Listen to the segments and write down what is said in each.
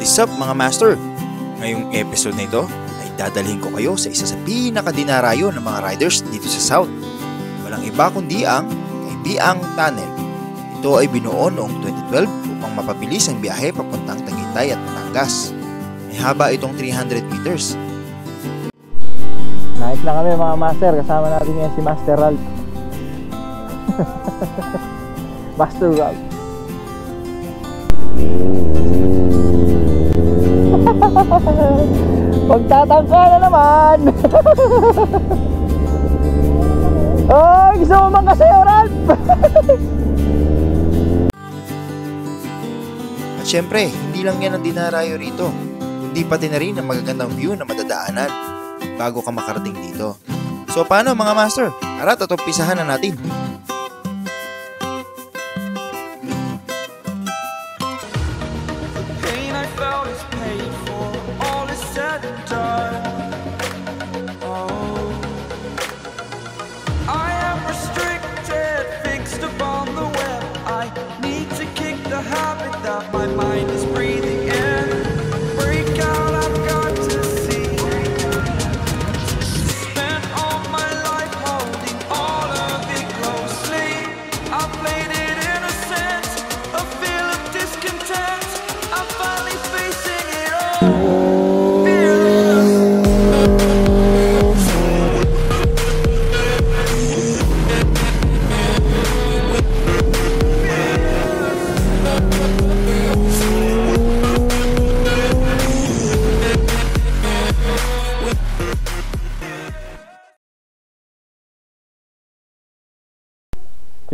is up mga master? Ngayong episode na ito ay dadalhin ko kayo sa isa sa pinakadinarayo ng mga riders dito sa South. Walang iba kundi ang Kaybiang Tunnel. Ito ay binuo noong 2012 upang mapabilis ang biyahe papuntang Tagaytay at Batangas. May haba itong 300 meters. Nice na kami mga master, kasama natin ngayon si Master Ralph. Master Ralph. Pagtatangka na naman. Oh, gusto mo man kasi Ralph. At syempre, hindi lang yan ang dinarayo rito, kundi pati na rin ang magagandang view na madadaanan bago ka makarating dito. So paano mga master? Tara, umpisahan na natin.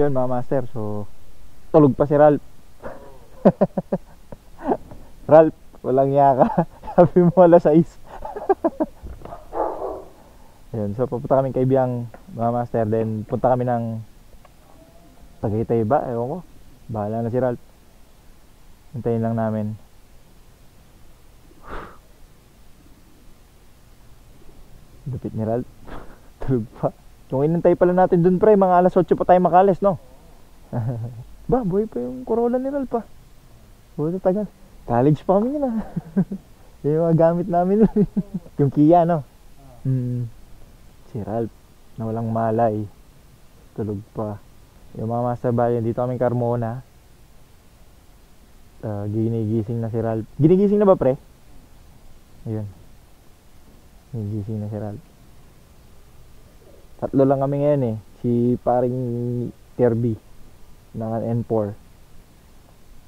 Yun mga master, so tulog pa si Ralph. Ralph, walang yaka. Sabi mo alas 6. Yun, so pupunta kami Kaybiang mga master, then punta kami ng Tagaytay ba? Ewan ko, bahala na si Ralph. Hintayin lang namin. Dupit ni Ralph. Tulog pa. Kung inantay pala natin dun pre, mga alas 8 pa tayo makalis, no? Ba, buhay pa yung Corolla ni Ralph pa. Buhay na tagal. College pa kami nila. Yung mga gamit namin. Yung Kia, no? Si Ralph, na walang malay. Tulog pa. Yung mga master bayan, dito kami Carmona. Ginigising na si Ralph. Ginigising na ba pre? Ayun. Ginigising na si Ralph. Tatlo lang kami ngayon si paring Kirby ng N4.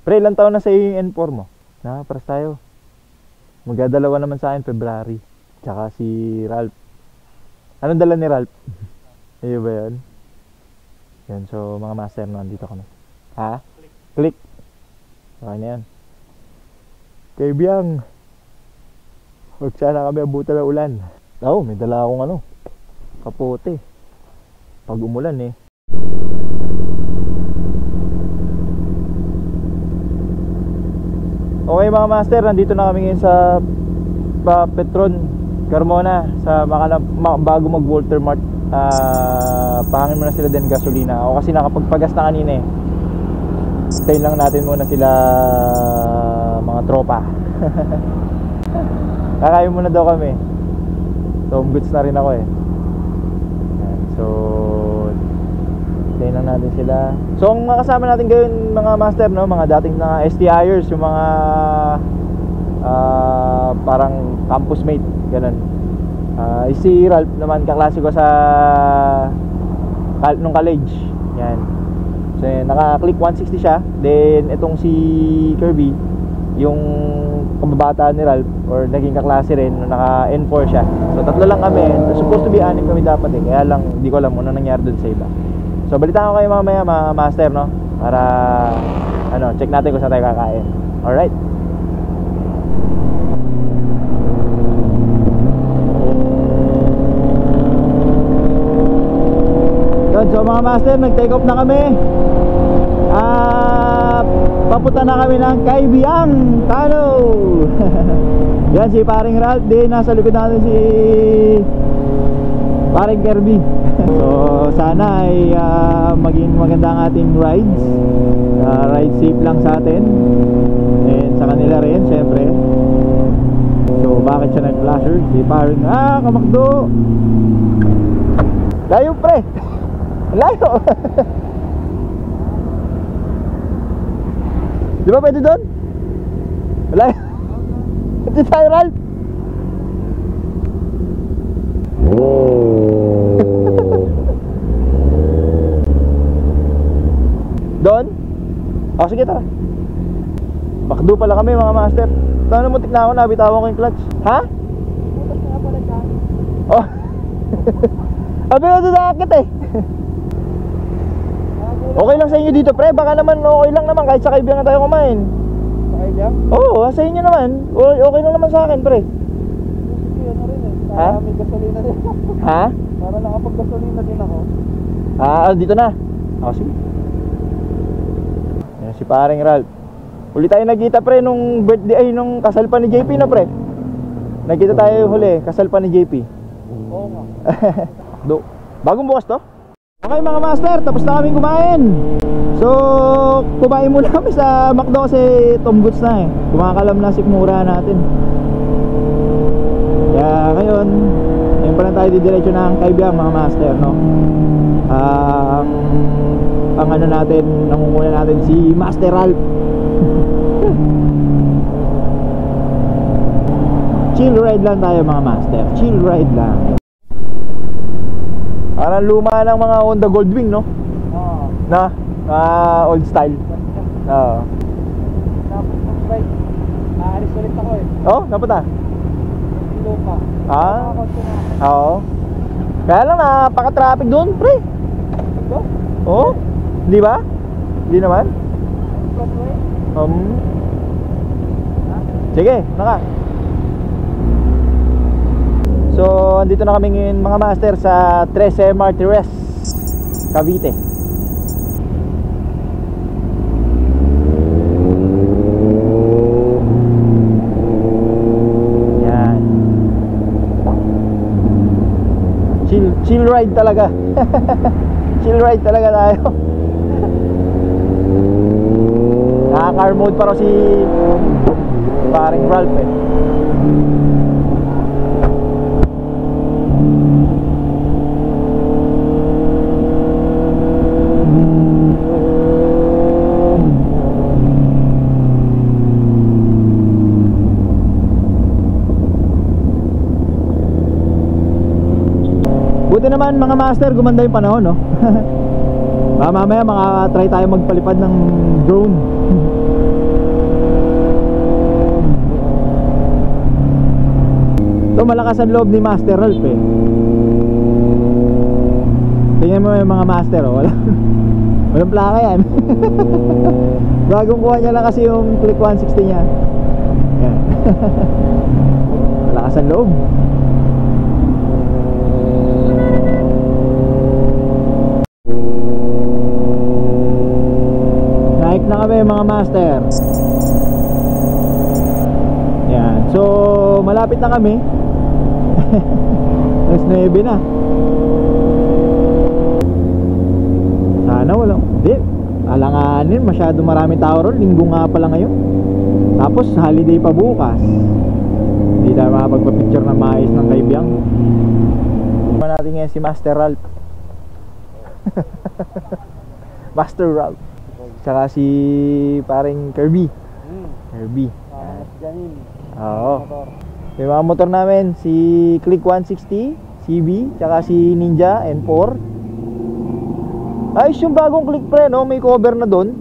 Pre, ilang taon na sa iyo yung N4 mo? Paras tayo. Magdadalawa naman sa akin February. Tsaka si Ralph. Anong dala ni Ralph? Ayun ba yun? Yan, so mga master, nandito kami. Ha? Click. Okay na yan. Kaybiang, huwag sana kami abutan ng ulan. May dala akong kapote. Pag umulan Okay mga master, nandito na kami ngayon sa Petron Carmona sa bago mag Walter Mart. Pahangin mo na sila din gasolina. Ako kasi nakapagpagas na kanina Stay lang natin muna sila mga tropa. Kakain muna daw kami. So goods na rin ako So tayo lang natin sila. So ang mga kasama natin ngayon mga master, no, mga dating na STIers, yung mga parang campus mate, ganun. Si Ralph naman, kaklase ko sa nung college. Yan. So naka-click 160 siya. Then itong si Kirby, yung kababata ni Ralph or naging kaklase rin, naka N4 siya. So tatlo lang kami. Supposed to be 6 kami dapat kaya lang hindi ko alam ano nangyari dun sa iba. So balitaan ko kayo mamaya mga master, no, para check natin kung saan tayo kakain. Alright. So mga master, nag-take off na kami. Papunta na kami ng Kaybiang Tunnel. Yan si paring Ralph, din nasa likod natin si paring Kirby. So sana ay maging maganda ang ating rides. Ride safe lang sa atin and sa kanila rin syempre. siya nag-flasher. Di paring, kamakdo. Layo pre. Layo. Di ba pwede doon? Layo. Ito tayo, Ralph. Doon? O sige, tara. Makdo pala kami mga master. Tama na, muntik na ako, nabitawan ko yung clutch. Ha? Putas na pala ka. Oh. Sabi ko doon nakakit eh. Okay lang sa inyo dito pre, baka naman okay lang naman kahit sa kaibigan tayo kumain. Sa kaibigan? Oo, sa inyo naman. Okay lang naman sa akin pre. Sige, ano rin eh. Ha? Para may gasolina din ako. Ha? Para nakapag-gasolina din ako. Dito na. Ako sige. Yan si paring Ralph. Uli tayo nagkita pre nung birthday, nung kasal pa ni JP na pre. Nagkita tayo huli, kasal pa ni JP. Oo nga. Bagong bukas to? Okay mga master, tapos na kaming kumain. So, kumain muna kami sa McDo kasi Tom Goods na eh. Kumakalam na sikmura natin. Kaya ngayon pa lang tayo didiretso ng Kaibiyang mga master, no? Ang ano natin, nangunguna natin si Master Ralph. Chill ride lang tayo mga master, chill ride lang. Parang luma ng mga Honda Goldwing, no? Oo. Na old style. Oo. Tapos mag-bike. Aalis ulit ako eh. Oh, napunta? Hindi pa. Nakakotse na ako. Oo. Kaya lang napaka-traffic doon, pre. Ito? Oo. Di ba? Hindi naman. Crossway? Sige, naka. So, andito na kami ngayon mga master sa 13 Martires, Cavite. Yan. Chill ride talaga. Chill ride talaga tayo. Naka-car mode pa raw si paring Ralph eh. Buti naman mga master, gumanda yung panahon, no? Mamaya try tayo magpalipad ng drone. Ito malakas ang loob ni Master Ralph eh. Tingnan mo yung mga master, oh. Walang plaka yan. Bagong kuha niya lang kasi yung Click 160 niya. Yan. Malakas ang loob. Nike na kami mga master. Yan. So malapit na kami. Alas 9 na. Sana walang alanganin, masyado marami tao ron. Linggo nga pala ngayon. Tapos holiday pa bukas. Hindi tayo makapagpa-picture na maayos ng Kaibiyang. Tignan natin ngayon si Master Ralph. Master Ralph. Tsaka si paring Kirby. Kirby. Janin. Oo. Yung mga motor namin, si Click 160 CB, tsaka si Ninja N4. Ayos yung bagong Click pre, no? May cover na doon.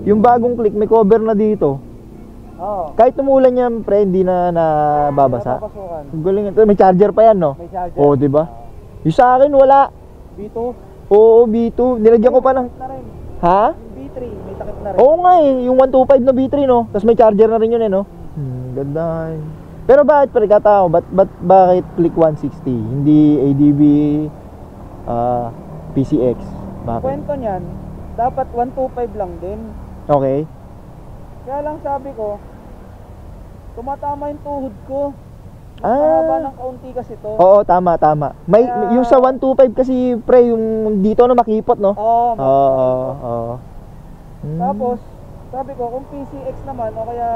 Yung bagong Click may cover na dito. Oo. Kahit tumulan yan pre, hindi na nababasa. Napapasukan. Galing ito, may charger pa yan, no? May charger. Oo, di ba? Yung sa akin wala. B2. Oo, B2. Nilagyan ko pa ng... Na rin. Ha? Yung B3, may takip na rin. Oo nga eh, yung 125 na B3, no? Tapos may charger na rin yun eh, no? Ganda. Pero bakit pre, katao, bakit Click 160? Hindi ADB, PCX? Bakit? Kwento niyan, dapat 125 lang din. Okay. Kaya lang sabi ko, tumatama yung tuhod ko. Ah. Mahaba ng kaunti kasi to. Oo, tama. May Kaya- yung sa 125 kasi pre, yung dito na makipot, no? Oo. Oo. Tapos, sabi ko, kung PCX naman, o kaya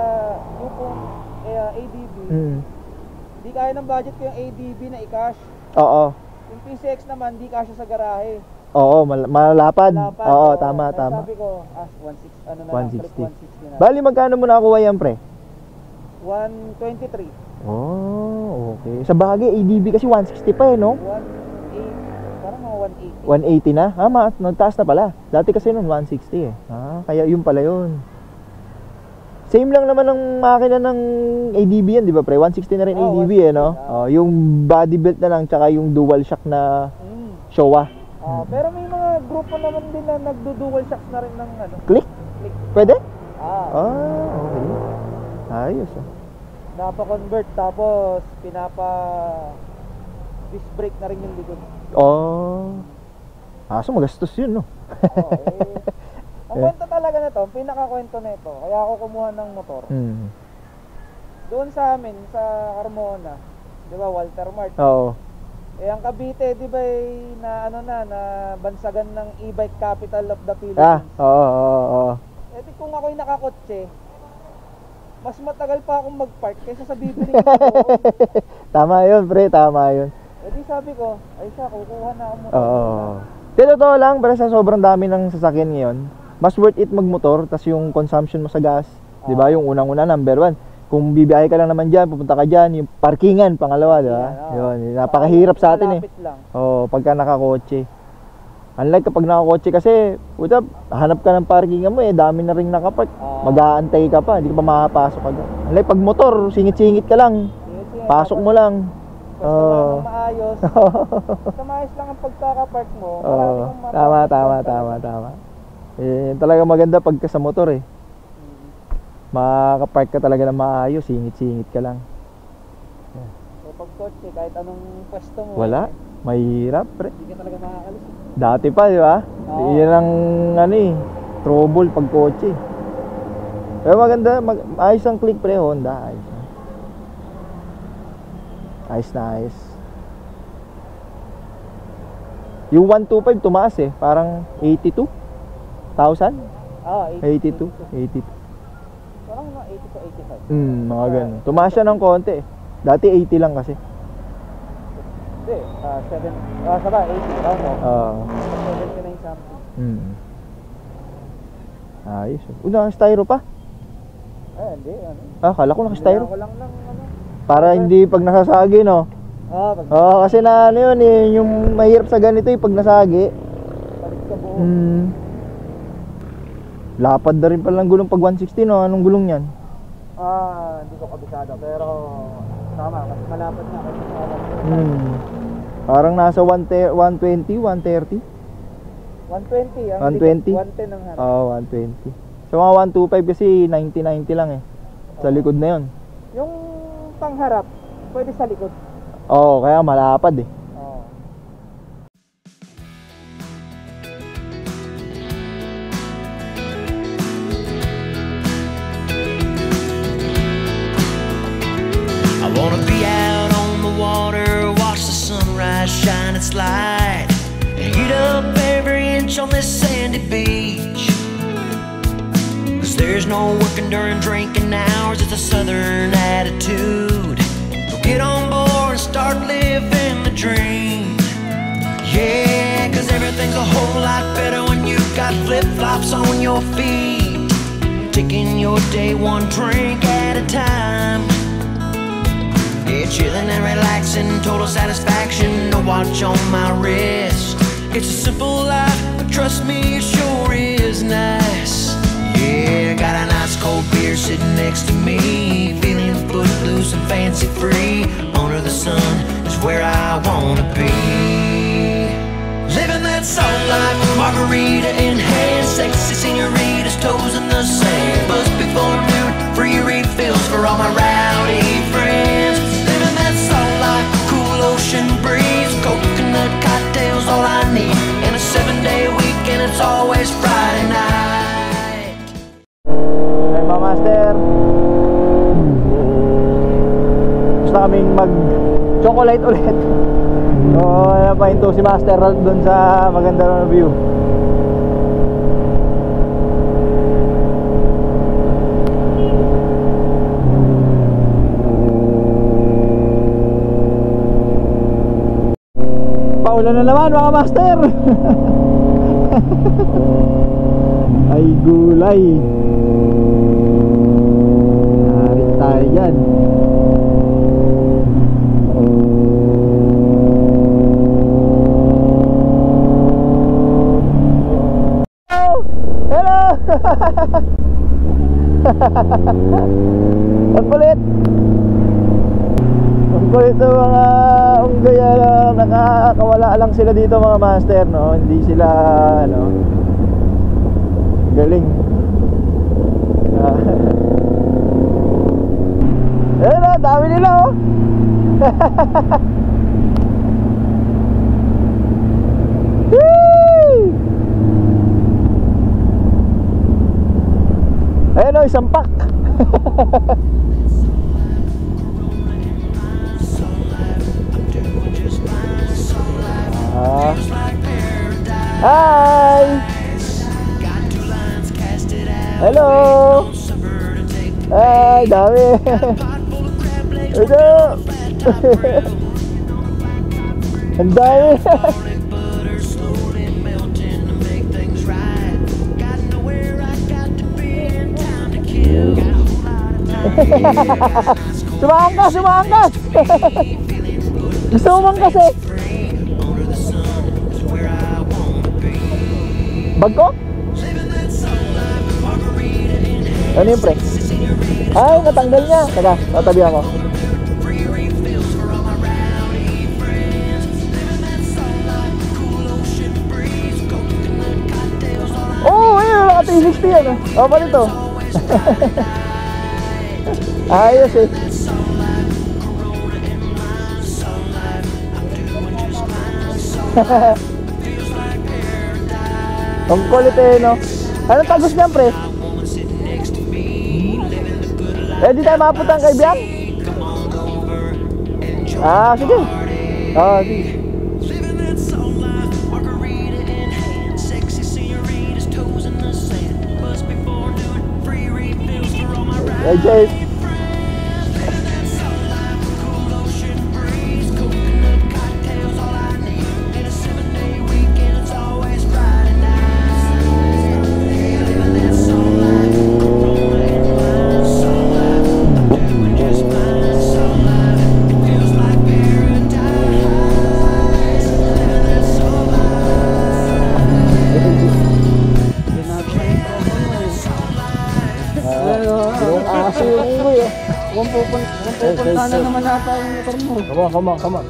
yung kung ADB, Hindi kaya ng budget ko yung ADB na i-cash. Oo. Yung PCX naman, di kasya sa garahe. Oo, malapad. Lapad, Oo, oo. tama, Kaya tama. Sabi ko, 160, ano na 160. lang, 160 na. Bali, magkano mo nakakuha yan, pre? 123. Oh, okay. Sa bagay, ADB kasi 160 pa eh, no? 180, parang mga 180 180. na? Nagtaas na pala. Dati kasi nun 160 eh. Kaya yun pala yun. Same lang naman ng makina ng ADB yan, di ba pre? 160 na rin Oh, ADB eh, 160 no? Yung body belt na lang, tsaka yung dual shock na Showa. Pero may mga grupo naman din na nagdo-dual shocks na rin ng ano. Click? Click. Pwede? Okay. Ayos ah. Napa-convert tapos disc brake na rin yung likod. So magastos yun, no? Ang kwento talaga na to, pinakakwento na ito, kaya ako kumuha ng motor. Doon sa amin, sa Carmona, di ba, Walter Mart. Oo. Ang Cavite, di ba, na bansagan ng e-bike capital of the Philippines. Oo. Kung ako'y nakakotse, mas matagal pa akong mag-park kaysa sa bibili ko. Tama yun, pre, tama yun. Sabi ko, kukuha na ako motor. Oo. Totoo lang, pero sa sobrang dami ng sasakyan ngayon, mas worth it magmotor, tas yung consumption mo sa gas, di ba, yung unang-una, number 1. Kung bibiyahe ka lang naman dyan, pupunta ka dyan, yung parkingan, pangalawa, di ba? Yun, napakahirap sa atin eh. Pagka nakakotse. Unlike kapag nakakotse kasi, hanap ka ng parkingan mo dami na ring nakapark. Mag-aantay ka pa, hindi ka pa makapasok agad. Unlike pag motor, singit-singit ka lang, pasok mo lang. Basta maayos. Basta maayos lang ang pagkakapark mo. Tama. Talaga maganda pagka sa motor eh. Makapark ka talaga ng maayos, singit-singit ka lang. Pag kotse, kahit anong pwesto mo. Wala, mahirap pre. Hindi ka talaga makakalis. Dati pa, di ba? Yan ang trouble pag kotse. Pero maganda, ayos ang click pre, Honda, ayos. Ayos na ayos. Yung 125 tumaas eh, parang 82,000? 82. Parang mga 80 to 85. Mga ganun. Tumaas siya ng konti eh. Dati 80 lang kasi. Hindi, 80, no? 79 something. Ayos. Naka-styro pa? Hindi, Kala ko naka-styro. Ko lang ng Para hindi pag nasasagi, no? Kasi yun yung mahirap sa ganito pag nasagi. Palit ka buo. Lapad na rin pala ng gulong pag 160, no? Anong gulong yan? Hindi ko kabisado, pero tama, mas malapad na kasi Parang nasa 120, 130? 120, 120? 110 ang harap. 120. Sa mga 125 kasi 90 lang eh. Sa likod na yun. Yung pangharap, pwede sa likod. Kaya malapad eh. I wanna be out on the water, watch the sunrise shine its light, and heat up every inch on this sandy beach. 'Cause there's no working during drinking hours, it's a southern attitude. So get on board and start living the dream. Yeah, 'cause everything's a whole lot better when you've got flip-flops on your feet, taking your day one drink at a time. Yeah, chilling and relaxing, total satisfaction, no watch on my wrist. It's a simple life, but trust me, it sure is nice. Yeah, got a nice cold beer sitting next to me, feeling footloose and fancy free. Under the sun is where I wanna be. Living that soul life, margarita in hand, sexy senoritas, toes in the sand. Buzz before noon, free refills for all my rowdy friends. Living that soul life, cool ocean breeze, coconut cocktails, all I need. And a 7-day weekend, it's always Friday night. Hey mga master, gusto kaming mag-chocolate ulit. Napahinto si Master Ralph dun sa maganda na view. Umuulan na naman mga master. Ay gulay. Narit tayo dyan. Hello! Ang kulit! Ang kulit ng mga unggaya na nakakawala lang sila dito mga master, no? Hindi sila, ano, galing. Ayun o, dami nila oh. Ayun o, isang pack. Hi! Hello! Ay, dami! Ito! Ang dami! Sumangkas! Sumangkas! Gusto mo man kasi? Bag ko? Ano yung pre? Ay, natanggal niya. Teka, tatabi ako. Oh, ayun, naka 360 yan. O, pa nito. Ayos eh. Ang kulit eh, no? Anong tagos niyan, pre? Eh, di tayo makapunta kay Biang? Ah, sige. Ah, sige. Hey, Jay. Pupunta na naman nata yung motor mo. Come on, come on.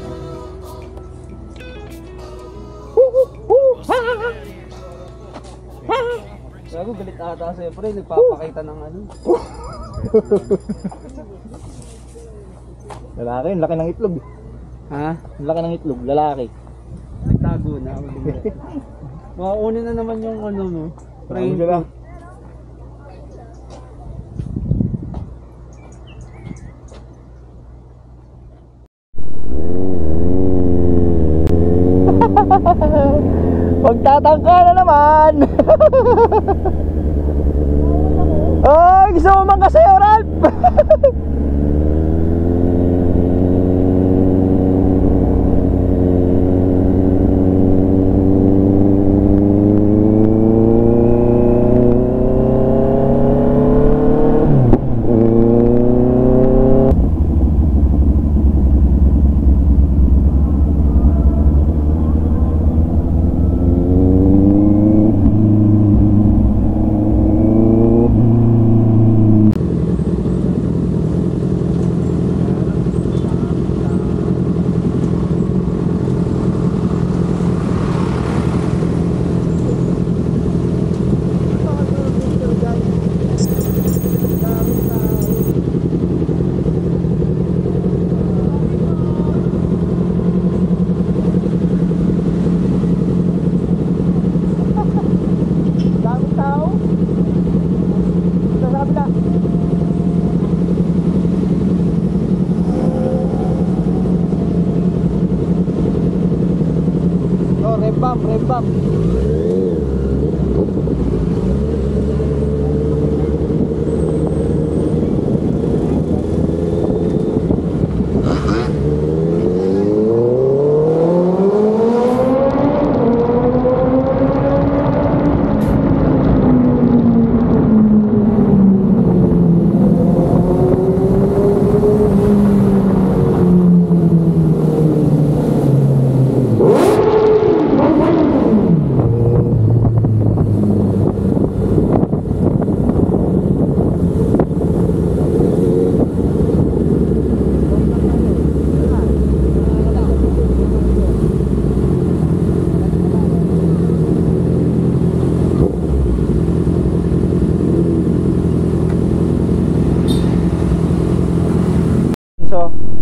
Gago, galit ata sa'yo, pre. Nagpapakita ng ano. Lalaki, ang laki ng itlog. Ha? Ang laki ng itlog, lalaki. Nagtago na. Makakunin na naman yung ano mo. Pre, sila. Magtatangka na naman. Ay, gusto mo man kasi, Ralph. Rembang.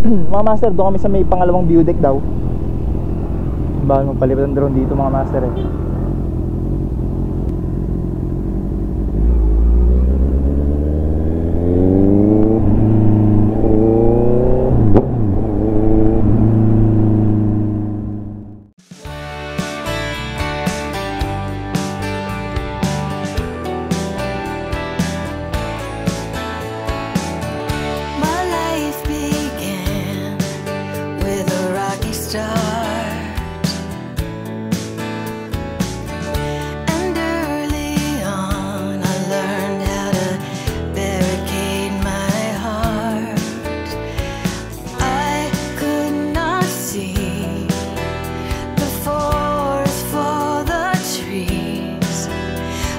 mga master, doon kami sa may pangalawang view deck daw. Bawal magpalipad ng drone dito mga master eh. My life began with a rocky start, and early on I learned how to barricade my heart. I could not see the forest for the trees,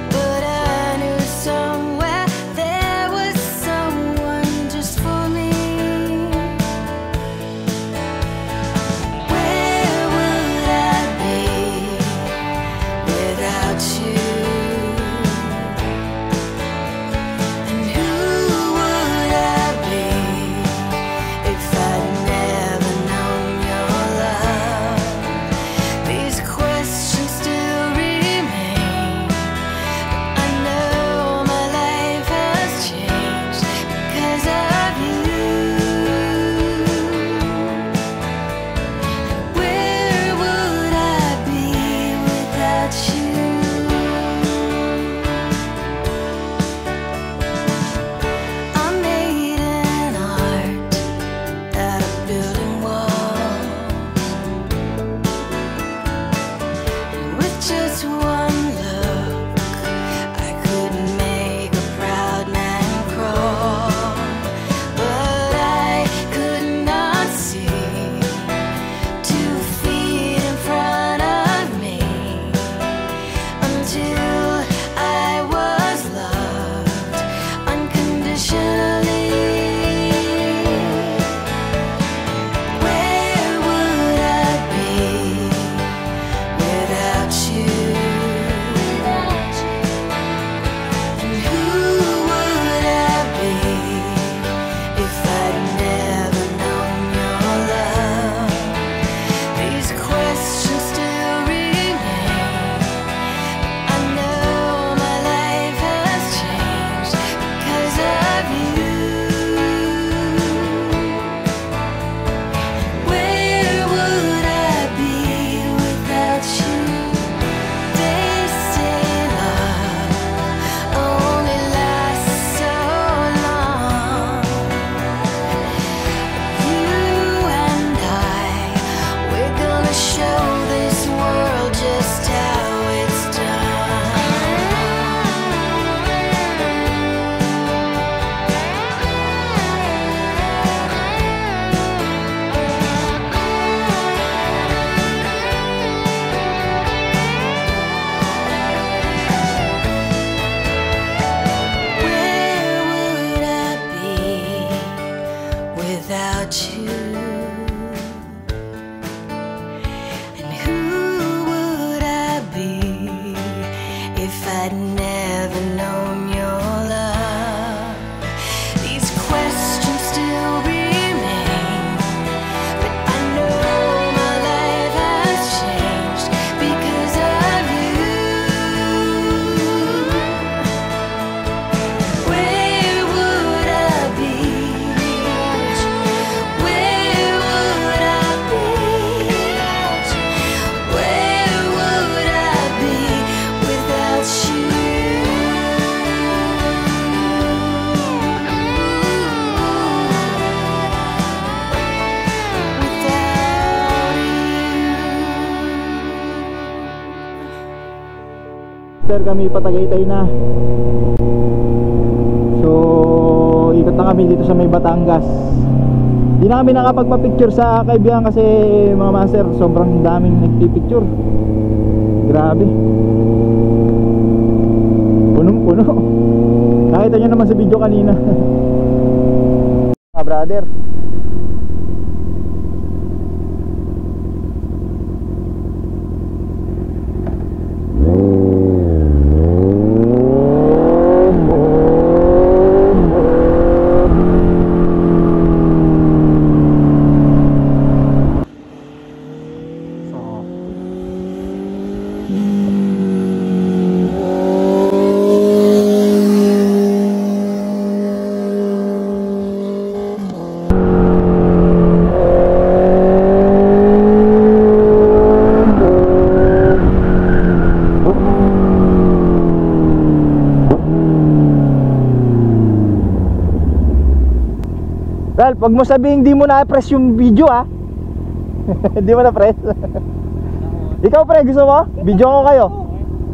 but I knew somewhere there was someone just for me. Where would I be without you? And who would I be if I'd never known your love? These questions still remain. I know my life has changed because of you. Where would I be without you? I made an art out of building walls, and with just one look I could make a proud man crawl. But I could not see 2 feet in front of me until I was loved unconditionally. Where would I be without you? And who would I be if I'd never known your love? These questions still remain. I know my life has changed because of you. Where would I be without you? They say love only lasts so long. You and I, we're gonna show this world just how it's Where would I be without you? And who would I be if I'd never known your love? These questions still remain, but I know my life has changed because of you. Where would I be? Where would I be? Where would I be without you? Sir, kami patagaytay na. So, ikot na kami dito sa may Batangas. Di na kami nakapagpa-picture sa kaibigan kasi mga master, sobrang daming nagpipicture. Grabe. Punong-puno. Nakita nyo naman sa video kanina. Mga brother, Ralph, wag mo sabihin di mo na-press yung video ha. Di mo na-press. Ikaw pre, gusto mo? Video ko kayo.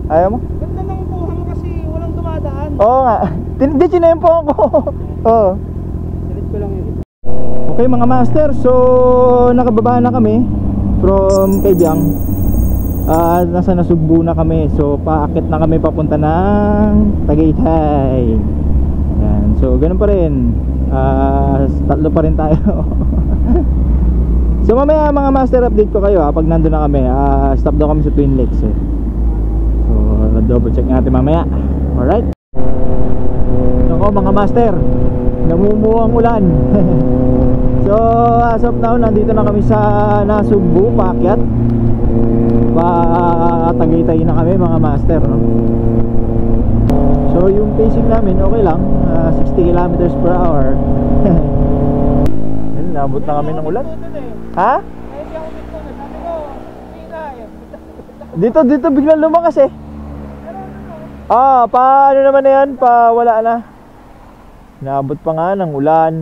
Ayaw mo? Ganda ng puha mo kasi walang dumadaan. Oo nga. Hindi, chinempo ako. Oo. Salit ko lang yun. Okay mga master, so nakababa na kami from Kabyang. Nasa Nasugbu na kami. So paakit na kami papunta ng Tagaytay. Yan. So ganun pa rin. Tatlo pa rin tayo. So mamaya mga master, update ko kayo pag nandun na kami. Stop daw kami sa Twin Lakes eh. So double check natin mamaya. Alright. Ako mga master, namumuang ulan. So as of now, nandito na kami sa Nasugbu, paakyat. Tagaytay na kami mga master, no? So yung pacing namin okay lang, 60 kilometers per hour. Nabot na kami ng ulan. Ha? Dito biglang lumakas eh. Paano naman na yan? Wala na. Naabot pa nga ng ulan.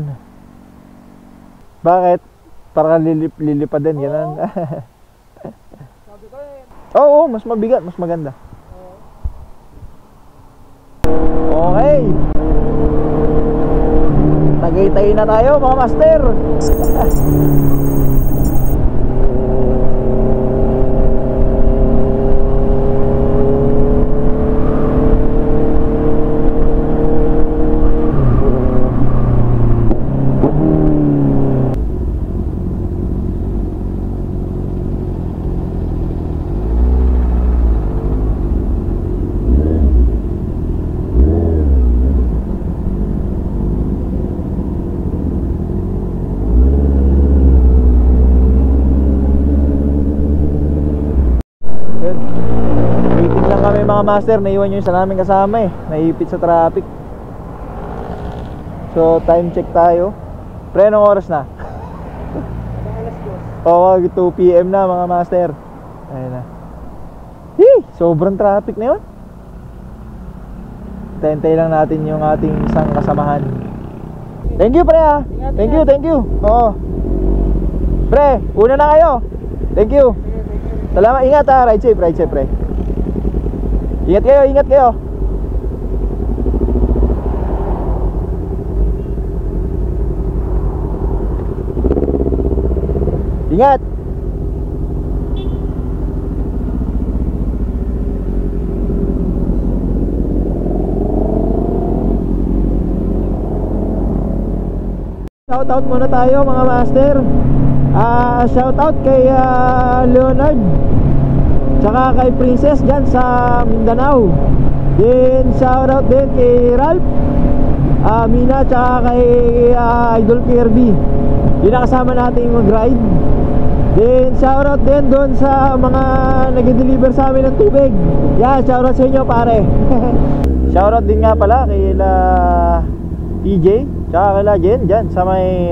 Bakit? Para lilipad din, ganun. Oo, mas mabigat, mas maganda. Okay. Tagaytay na tayo mga master. Mga master, naiwan yung isa namin kasama eh, naipit sa traffic. So time check tayo. Pre, anong oras na? Oo, 2 PM na mga master. Ayun na. Sobrang traffic na yun. Tentay lang natin yung ating isang kasamahan. Thank you pre ha. Thank you. Oo. Pre, una na kayo. Thank you. Salamat, ingat ha. Ride safe pre. Ingat kayo. Ingat. Shoutout muna tayo mga master. Shoutout kay Leonard, tsaka kay Princess dyan sa Mindanao. Then shoutout din kay Ralph, Mina, tsaka kay Idol Kirby. Yun na kasama natin mag-ride. Then shoutout din doon sa mga nag-deliver sa amin ng tubig. Yan, shoutout sa inyo pare. Shoutout din nga pala kay TJ, tsaka kay Jen dyan sa may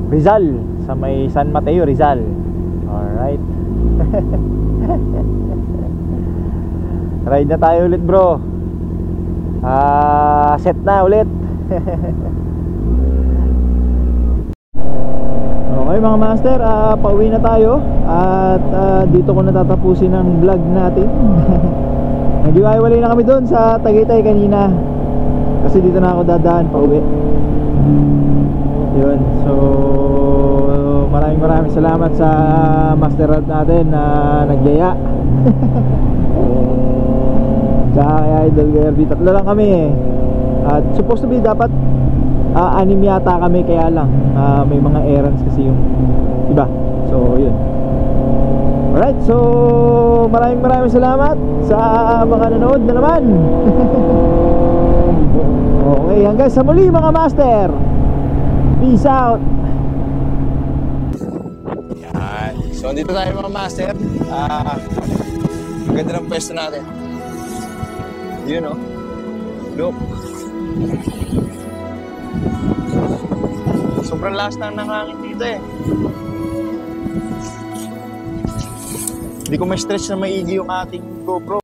Rizal, sa may San Mateo, Rizal. Alright. Ride na tayo ulit bro. Set na ulit. Okay mga master, pauwi na tayo. At dito ko natatapusin ang vlog natin. Nag-iwalay na kami doon sa Tagaytay kanina, kasi dito na ako dadaan pauwi. Yun, so maraming salamat sa master route natin na nagyaya. Tsaka kay Idol Kirby, tatlo lang kami eh. At supposed to be dapat 6 yata kami, kaya lang may mga errands kasi yung iba. So yun. Alright, so maraming salamat sa mga nanood na naman. Okay, hanggang sa muli mga master. Peace out. Yan. So dito tayo mga master. Maganda ng pwesto natin. Yun oh. Look. Sobrang lakas na ng hangin dito eh. Hindi ko ma-stretch na maigi yung ating GoPro.